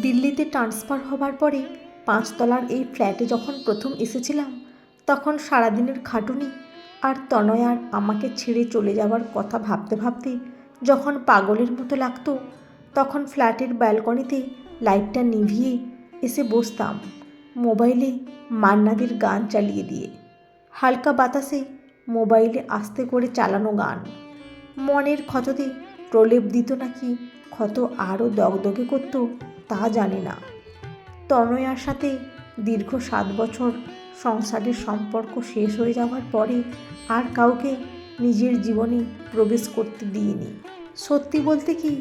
দিল্লিতে ট্রান্সফার হবার পরে 5 তলার এই ফ্ল্যাটে যখন প্রথম এসেছিলাম, তখন সারাদিনের খাটুনি আর তনয়ার আমাকে ছেড়ে চলে যাওয়ার কথা ভাবতে ভাবতে যখন পাগলের মতো লাগতো, তখন ফ্ল্যাটের ব্যালকনিতে লাইটটা নিভিয়ে এসে বসতাম, মোবাইলে মান্নাদের গান চালিয়ে দিয়ে। হালকা বাতাসে মোবাইলে আস্তে করে চালানো গান মনের ক্ষততে প্রলেপ দিত নাকি ক্ষত আরও দগদগে করতো তা জানি না। তনয়ার সাথে দীর্ঘ 7 বছর সংসারের সম্পর্ক শেষ হয়ে যাওয়ার পরে আর কাউকে নিজের জীবনে প্রবেশ করতে দিইনি। সত্যি বলতে কি,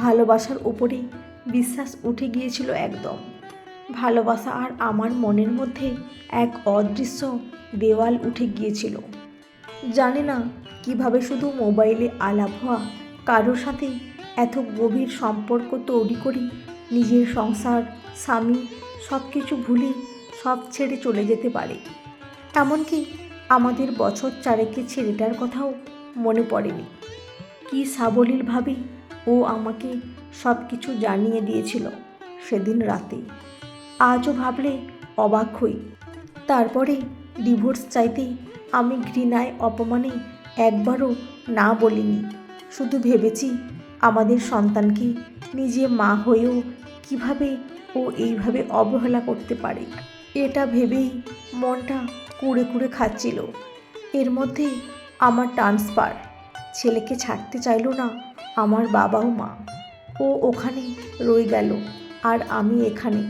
ভালোবাসার ওপরে বিশ্বাস উঠে গিয়েছিল একদম। ভালোবাসা আর আমার মনের মধ্যে এক অদৃশ্য দেওয়াল উঠে গিয়েছিল। জানি না কিভাবে শুধু মোবাইলে আলাপ হওয়া কারোর সাথে এত গভীর সম্পর্ক তৈরি করি, নিজের সংসার, স্বামী সব কিছু ভুলে সব ছেড়ে চলে যেতে পারে। এমনকি আমাদের বছর 4 ছেলেটার কথাও মনে পড়েনি। কি সাবলীলভাবে ও আমাকে সব কিছু জানিয়ে দিয়েছিল সেদিন রাতে। আজও ভাবলে অবাক হই। তারপরে ডিভোর্স চাইতে আমি ঘৃণায় অপমানে একবারও না বলিনি। শুধু ভেবেছি আমাদের সন্তানকে নিজে মা হয়েও কিভাবে ও এইভাবে অবহেলা করতে পারে। এটা ভেবেই মনটা কুড়ে কুড়ে খাচ্ছিল। এর মধ্যে আমার ট্রান্সফার, ছেলেকে ছাড়তে চাইল না আমার বাবা ও মা। ও ওখানে রয়ে গেল আর আমি এখানে,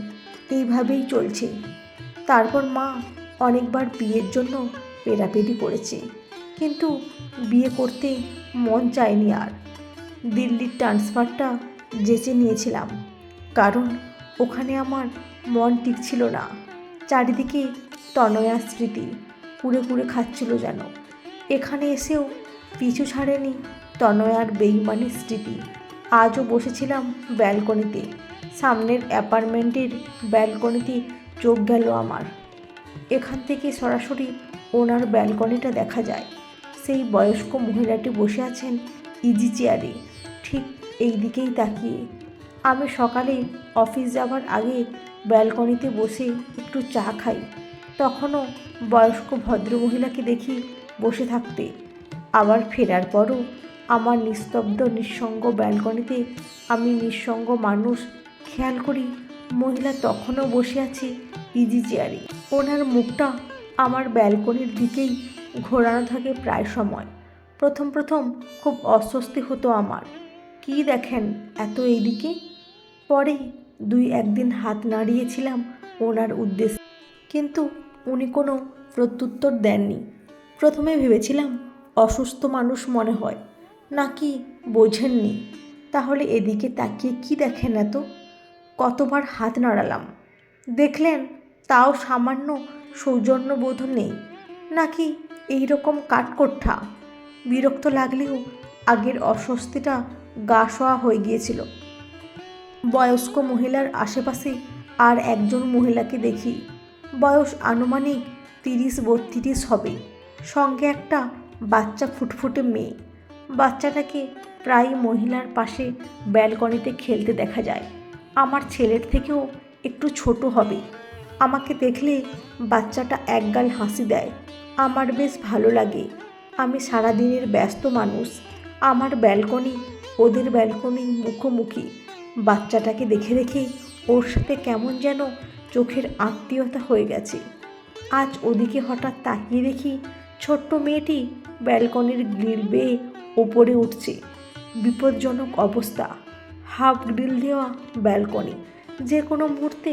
এইভাবেই চলছে। তারপর মা অনেকবার বিয়ের জন্য পেরাপেরি করেছে, কিন্তু বিয়ে করতে মন চায়নি আর। দিল্লির ট্রান্সফারটা যেচে নিয়েছিলাম, কারণ ওখানে আমার মন টিকছিল না। চারিদিকে তনয়ার স্মৃতি কুড়ে কুড়ে খাচ্ছিল যেন। এখানে এসেও পিছু ছাড়েনি তনয়ার বেইমানির স্মৃতি। আজও বসেছিলাম ব্যালকনিতে, সামনের অ্যাপার্টমেন্টের ব্যালকনিতে চোখ গেল আমার। এখান থেকে সরাসরি ওনার ব্যালকনিটা দেখা যায়। সেই বয়স্ক মহিলাটি বসে আছেন ইজি চেয়ারে, ঠিক এই দিকেই তাকিয়ে। আমি সকালে অফিস যাবার আগে ব্যালকনিতে বসে একটু চা খাই, তখনও বয়স্ক ভদ্রমহিলাকে দেখি বসে থাকতে। আবার ফেরার পরও আমার নিস্তব্ধ নিঃসঙ্গ ব্যালকনিতে আমি নিঃসঙ্গ মানুষ খেয়াল করি মহিলা তখনও বসে আছে ইজি চেয়ারে। ওনার মুখটা আমার ব্যালকনির দিকেই ঘোরানো থাকে প্রায় সময়। প্রথম খুব অস্বস্তি হতো আমার, কি দেখেন এত এইদিকে। পরে 2-1 দিন হাত নাড়িয়েছিলাম ওনার উদ্দেশ্যে, কিন্তু উনি কোনো প্রত্যুত্তর দেননি। প্রথমে ভেবেছিলাম অসুস্থ মানুষ মনে হয়, নাকি বোঝেননি। তাহলে এদিকে তাকিয়ে কি দেখেন এত? কতবার হাত নাড়ালাম, দেখলেন, তাও সামান্য সৌজন্যবোধ নেই, নাকি এই রকম কাঠকোট্টা। বিরক্ত লাগলেও আগের অস্বস্তিটা গা সওয়া হয়ে গিয়েছিল। বয়স্ক মহিলার আশেপাশে আর একজন মহিলাকে দেখি, বয়স আনুমানিক 30-32 হবে, সঙ্গে একটা বাচ্চা ফুটফুটে মেয়ে। বাচ্চাটাকে প্রায় মহিলার পাশে ব্যালকনিতে খেলতে দেখা যায়। আমার ছেলের থেকেও একটু ছোট হবে। আমাকে দেখলে বাচ্চাটা একগাল হাসি দেয়। আমার বেশ ভালো লাগে। আমি সারাদিনের ব্যস্ত মানুষ, আমার ব্যালকনি ওদের ব্যালকনি মুখোমুখি। বাচ্চাটাকে দেখে দেখে ওর সাথে কেমন যেন চোখের আত্মীয়তা হয়ে গেছে। আজ ওদিকে হঠাৎ তাকিয়ে দেখি ছোট্ট মেয়েটি ব্যালকনির গ্রিল বেয়ে ওপরে উঠছে। বিপজ্জনক অবস্থা, হাফ গ্রিল দেওয়া ব্যালকনি, যে কোনো মুহূর্তে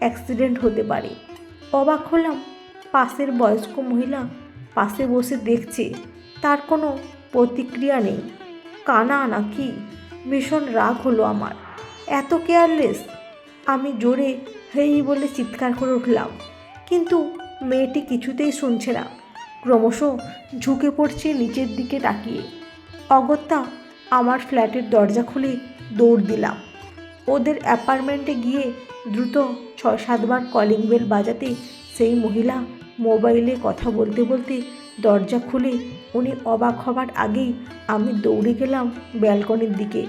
অ্যাক্সিডেন্ট হতে পারে। অবাক হলাম, পাশের বয়স্ক মহিলা পাশে বসে দেখছে, তার কোনো প্রতিক্রিয়া নেই। কানা নাকি? ভীষণ রাগ হলো আমার, এত কেয়ারলেস। আমি জোরে হেই বলে চিৎকার করে উঠলাম, কিন্তু মেয়েটি কিছুতেই শুনছে না, ক্রমশ ঝুঁকে পড়ছে নিচের দিকে তাকিয়ে। অগত্যা আমার ফ্ল্যাটের দরজা খুলে দৌড় দিলাম। ওদের অ্যাপার্টমেন্টে গিয়ে দ্রুত 6-7 বার কলিং বেল বাজাতে সেই মহিলা মোবাইলে কথা বলতে বলতে দরজা খুলে উনি অবাক হবার আগেই আমি দৌড়ে গেলাম ব্যালকনির দিকে।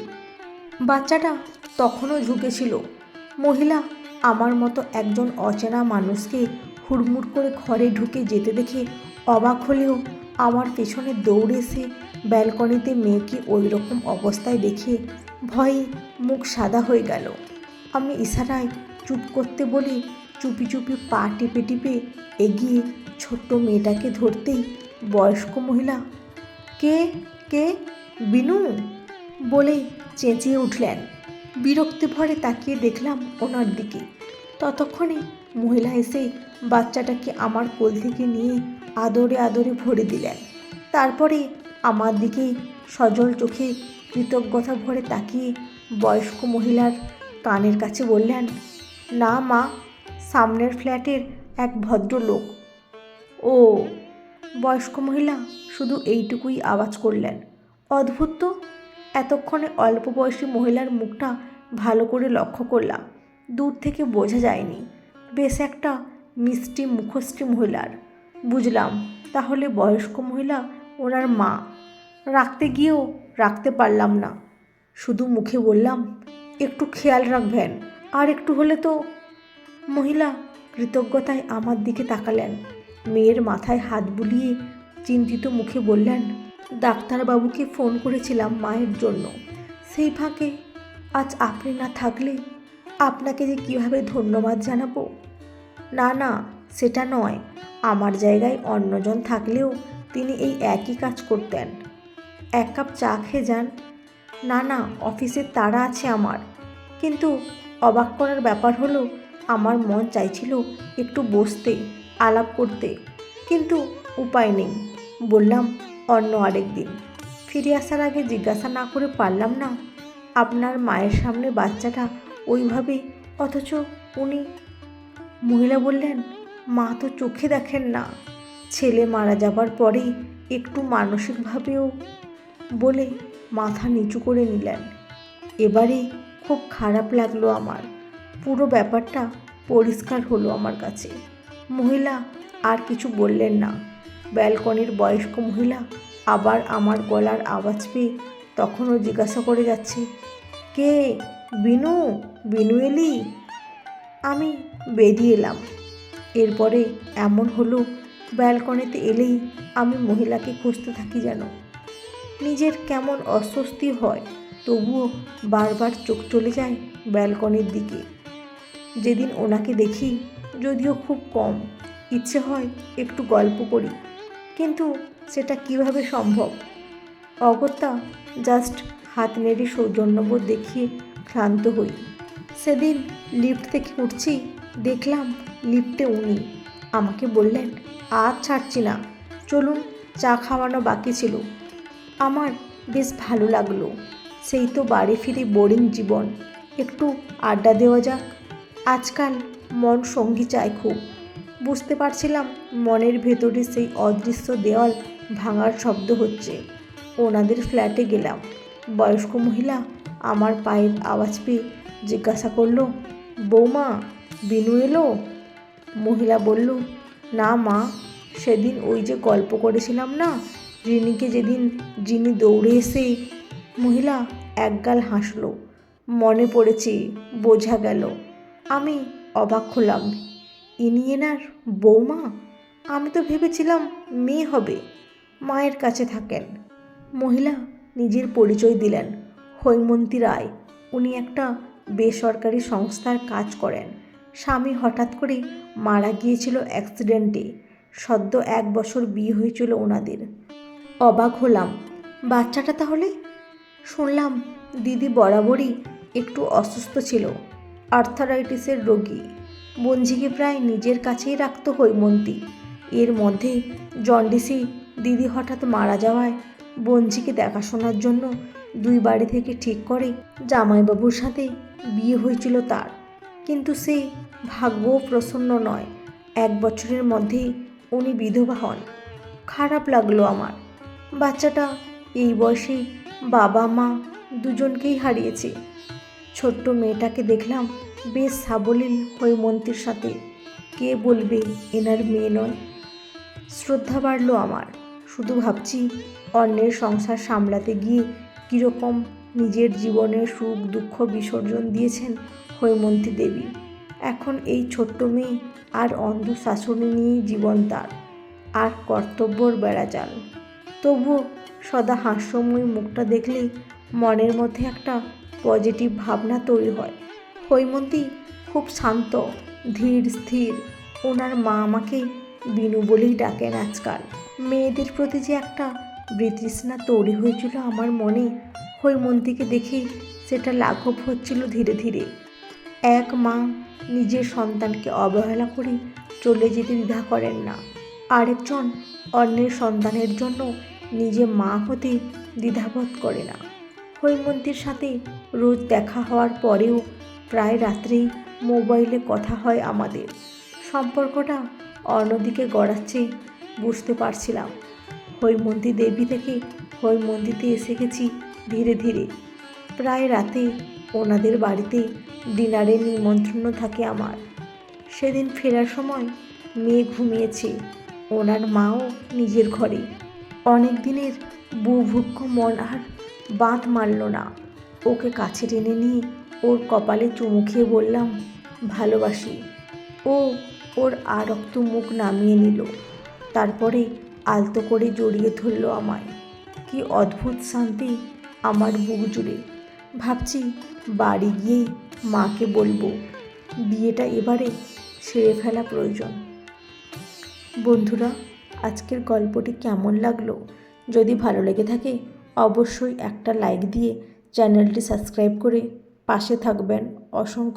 বাচ্চাটা তখনও ঝুঁকেছিল, মহিলা আমার মতো একজন অচেনা মানুষকে হুড়মুড় করে ঘরে ঢুকে যেতে দেখে অবাক হলেও আমার পেছনে দৌড়ে এসে ব্যালকনিতে মেয়েকে ওই রকম অবস্থায় দেখে ভয়ে মুখ সাদা হয়ে গেল। আমি ইশারায় চুপ করতে বলে চুপি চুপি পা টিপে টিপে এগিয়ে ছোট্ট মেয়েটাকে ধরতেই বয়স্ক মহিলা, কে কে বিনু বলে চেঁচিয়ে উঠলেন। বিরক্তি ভরে তাকিয়ে দেখলাম ওনার দিকে। ততক্ষণে মহিলা এসে বাচ্চাটাকে আমার কোল থেকে নিয়ে আদরে আদরে ভরে দিলেন। তারপরে আমার দিকে সজল চোখে কৃতজ্ঞতা ভরে তাকিয়ে বয়স্ক মহিলার কানের কাছে বললেন, না মা, সামনের ফ্ল্যাটের এক ভদ্রলোক। ও। বয়স্ক মহিলা শুধু এইটুকুই আওয়াজ করলেন। অদ্ভুত তো, এতক্ষণে অল্প বয়সী মহিলার মুখটা ভালো করে লক্ষ্য করলাম। দূর থেকে বোঝা যায়নি, বেশ একটা মিষ্টি মুখশ্রী মহিলার। বুঝলাম তাহলে বয়স্ক মহিলা ওনার মা। রাখতে গিয়েও রাখতে পারলাম না, শুধু মুখে বললাম, একটু খেয়াল রাখবেন, আর একটু হলে তো। মহিলা কৃতজ্ঞতায় আমার দিকে তাকালেন, মেয়ের মাথায় হাত বুলিয়ে চিন্তিত মুখে বললেন, ডাক্তারবাবুকে ফোন করেছিলাম মায়ের জন্য, সেই ফাঁকে আজ আপনি না থাকলে আপনাকে যে কীভাবে ধন্যবাদ জানাবো। না না, সেটা নয়, আমার জায়গায় অন্যজন থাকলেও তিনি এই একই কাজ করতেন। এক কাপ চা খেয়ে যান। না না, অফিসের তাড়া আছে আমার। কিন্তু অবাক করার ব্যাপার হলো, আমার মন চাইছিল একটু বসতে, আলাপ করতে, কিন্তু উপায় নেই। বললাম, অন্য আরেক দিন। ফিরে আসার আগে জিজ্ঞাসা না করে পারলাম না, আপনার মায়ের সামনে বাচ্চাটা ওইভাবে, অথচ উনি। মহিলা বললেন, মা তো চোখে দেখেন না, ছেলে মারা যাবার পরেই একটু মানসিকভাবেও, বলে মাথা নিচু করে নিলেন। এবারে খুব খারাপ লাগলো আমার। পুরো ব্যাপারটা পরিষ্কার হলো আমার কাছে। মহিলা আর কিছু বললেন না। ব্যালকনির বয়স্ক মহিলা আবার আমার গলার আওয়াজ পেয়ে তখনও জিজ্ঞাসা করে যাচ্ছে, কে? বিনু, বিনু এলি? আমি বেরিয়ে এলাম। এরপরে এমন হলো, ব্যালকনিতে এলেই আমি মহিলাকে খুঁজতে থাকি যেন। নিজের কেমন অস্বস্তি হয়, তবুও বারবার চোখ চলে যায় ব্যালকনির দিকে। যেদিন ওনাকে দেখি, যদিও খুব কম, ইচ্ছে হয় একটু গল্প করি, কিন্তু সেটা কিভাবে সম্ভব। অগত্যা জাস্ট হাত নেড়ে সৌজন্যবোধ দেখিয়ে ক্লান্ত হই। সেদিন লিফট থেকে উঠছি, দেখলাম লিফটে উনি। আমাকে বললেন, আর ছাড়ছি না, চলুন, চা খাওয়ানো বাকি ছিল। আমার বেশ ভালো লাগলো। সেই তো বাড়ি ফিরে বোরিং জীবন, একটু আড্ডা দেওয়া যাক। আজকাল মন সঙ্গী চায় খুব। বুঝতে পারছিলাম মনের ভেতরে সেই অদৃশ্য দেওয়াল ভাঙার শব্দ হচ্ছে। ওনাদের ফ্ল্যাটে গেলাম। বয়স্ক মহিলা আমার পায়ের আওয়াজ পেয়ে জিজ্ঞাসা করলো, বৌমা, বিনু এলো? মহিলা বলল, না মা, সেদিন ওই যে গল্প করেছিলাম না, রিনিকে যেদিন যিনি দৌড়ে এসে। মহিলা একগাল হাসল। মনে পড়েছে, বোঝা গেল। আমি অবাক হলাম, ইনি এনার বৌমা? আমি তো ভেবেছিলাম মেয়ে হবে। মায়ের কাছে থাকেন। মহিলা নিজের পরিচয় দিলেন, হৈমন্তী রায়। উনি একটা বেসরকারি সংস্থার কাজ করেন। স্বামী হঠাৎ করে মারা গিয়েছিল অ্যাক্সিডেন্টে। সদ্য 1 বছর বিয়ে হয়েছিল ওনাদের। অবাক হলাম, বাচ্চাটা তাহলে? শুনলাম দিদি বরাবরই একটু অসুস্থ ছিল, আর্থারাইটিসের রোগী। বঞ্জিকে প্রায় নিজের কাছেই রাখত হৈমন্তী। এর মধ্যে জন্ডিসে দিদি হঠাৎ মারা যাওয়ায় বঞ্জিকে দেখাশোনার জন্য 2 বাড়ি থেকে ঠিক করে জামাইবাবুর সাথে বিয়ে হয়েছিল তার। কিন্তু সে ভাগ্যও প্রসন্ন নয়। 1 বছরের মধ্যেই উনি বিধবা হন। খারাপ লাগলো আমার। বাচ্চাটা এই বয়সে বাবা মা দুজনকেই হারিয়েছে। ছোট্ট মেয়েটাকে দেখলাম বেশ সাবলীল হৈমন্তীর সাথে। কে বলবে এনার মেয়ে নয়? শ্রদ্ধা বাড়লো আমার। শুধু ভাবছি, অন্যের সংসার সামলাতে গিয়ে কীরকম নিজের জীবনের সুখ দুঃখ বিসর্জন দিয়েছেন হৈমন্তী দেবী। এখন এই ছোট্ট মেয়ে আর অন্ধ শাশুড়ি নিয়েই জীবন তার, আর কর্তব্যর বেড়াজাল। তবুও সদা হাস্যময় মুখটা দেখলে মনের মধ্যে একটা পজিটিভ ভাবনা তৈরি হয়। হৈমন্তী খুব শান্ত, ধীর স্থির। ওনার মা আমাকে বিনু বলেই ডাকেন আজকাল। মেয়েদের প্রতি যে একটা বিতৃষ্ণা তৈরি হয়েছিল আমার মনে, হৈমন্তীকে দেখে সেটা লাঘব হচ্ছিল ধীরে ধীরে। এক মা নিজের সন্তানকে অবহেলা করে চলে যেতে দ্বিধা করেন না, আরেকজন অন্যের সন্তানের জন্য নিজে মা হতে দ্বিধাবোধ করে না। হৈমন্তীর সাথে রোজ দেখা হওয়ার পরেও প্রায় রাত্রেই মোবাইলে কথা হয় আমাদের। সম্পর্কটা অন্যদিকে গড়াচ্ছে বুঝতে পারছিলাম। হৈমন্তী দেবী থেকে হৈমন্তীতে এসে গেছি ধীরে ধীরে। প্রায় রাতে ওনাদের বাড়িতে ডিনারের নিমন্ত্রণ থাকে আমার। সেদিন ফেরার সময় মেয়ে ঘুমিয়েছে, ওনার মাও নিজের ঘরে। অনেক দিনের বুভুক্ষ মন আর বাঁধ মারল না। ওকে কাছে টেনে নিয়ে ওর কপালে চুমু খেয়ে বললাম, ভালোবাসি। ও ওর আরক্ত মুখ নামিয়ে নিল, তারপরে আলতো করে জড়িয়ে ধরল আমায়। কি অদ্ভুত শান্তি আমার বুক জুড়ে। ভাবছি বাড়ি গিয়েই মাকে বলবো, বিয়েটা এবারে সেরে ফেলা প্রয়োজন। বন্ধুরা, আজকের গল্পটি কেমন লাগলো? যদি ভালো লেগে থাকে অবশ্যই একটা লাইক দিয়ে চ্যানেলটি সাবস্ক্রাইব করে পাশে থাকবেন। অসংখ্য